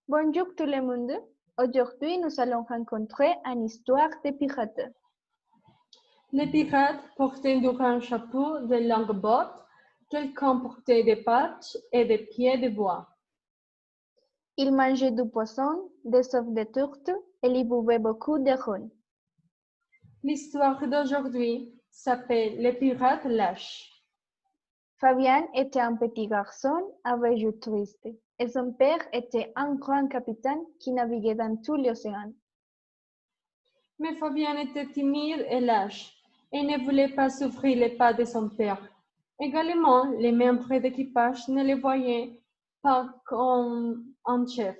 Bonjour tout le monde. Aujourd'hui, nous allons rencontrer une histoire de pirates. Les pirates portaient un grand chapeau de longues bottes, quelqu'un portait des patchs et des pieds de bois. Ils mangeaient du poisson, des œufs de tortue et ils buvaient beaucoup de rhum. L'histoire d'aujourd'hui s'appelle Les pirates lâches. Fabien était un petit garçon avec yeux tristes et son père était un grand capitaine qui naviguait dans tout l'océan. Mais Fabien était timide et lâche et ne voulait pas suivre les pas de son père. Également, les membres d'équipage ne le voyaient pas comme un chef.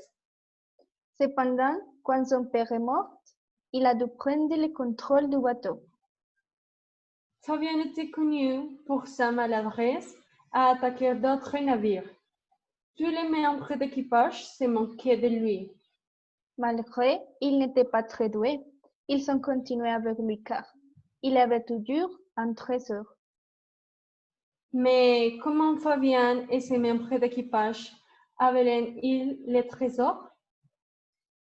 Cependant, quand son père est mort, il a dû prendre le contrôle du bateau. Fabien était connu pour sa maladresse à attaquer d'autres navires. Tous les membres d'équipage se moquaient de lui. Malgré il n'était pas très doué, ils ont continué avec lui car il avait toujours un trésor. Mais comment Fabien et ses membres d'équipage avaient-ils les trésors?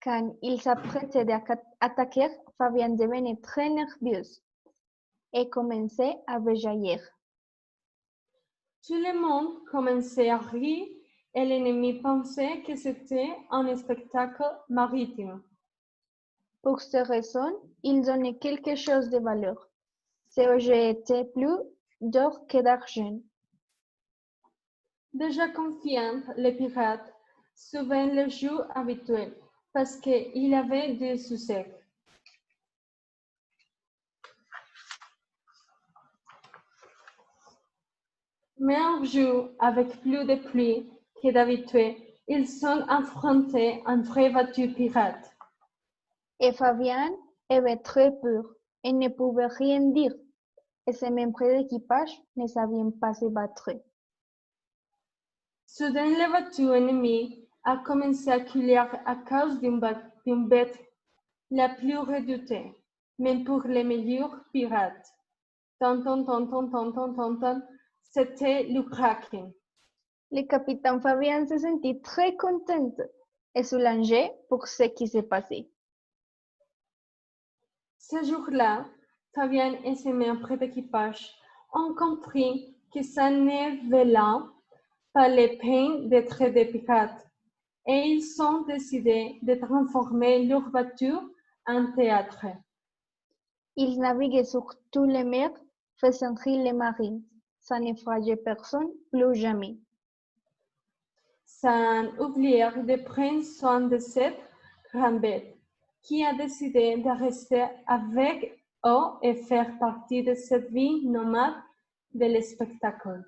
Quand il s'apprêtait à attaquer, Fabien devenait très nerveux et commençait à jaillir. Tout le monde commençait à rire et l'ennemi pensait que c'était un spectacle maritime. Pour cette raison, il donnait quelque chose de valeur. Ces objets étaient plus d'or que d'argent. Déjà confiants, les pirates suivaient le jeu habituel parce qu'il avait du succès. Mais un jour, avec plus de pluie que d'habitude, ils sont affrontés un vrai bateau pirate. Et Fabien avait très peur et ne pouvait rien dire. Et ses membres d'équipage ne savaient pas se battre. Soudain, le bateau ennemi a commencé à couler à cause d'une bête la plus redoutée, même pour les meilleurs pirates. C'était le Kraken. Le capitaine Fabien se sentit très content et soulagé pour ce qui s'est passé. Ce jour-là, Fabien et ses membres d'équipage ont compris que ça ne valait pas la peine d'être des pirates et ils ont décidé de transformer leur bateau en théâtre. Ils naviguaient sur tous les mers, faisant rire les marins, sans effrayer personne plus jamais. Sans oublier de prendre soin de cette grande bête qui a décidé de rester avec eux et faire partie de cette vie nomade de l'spectacle.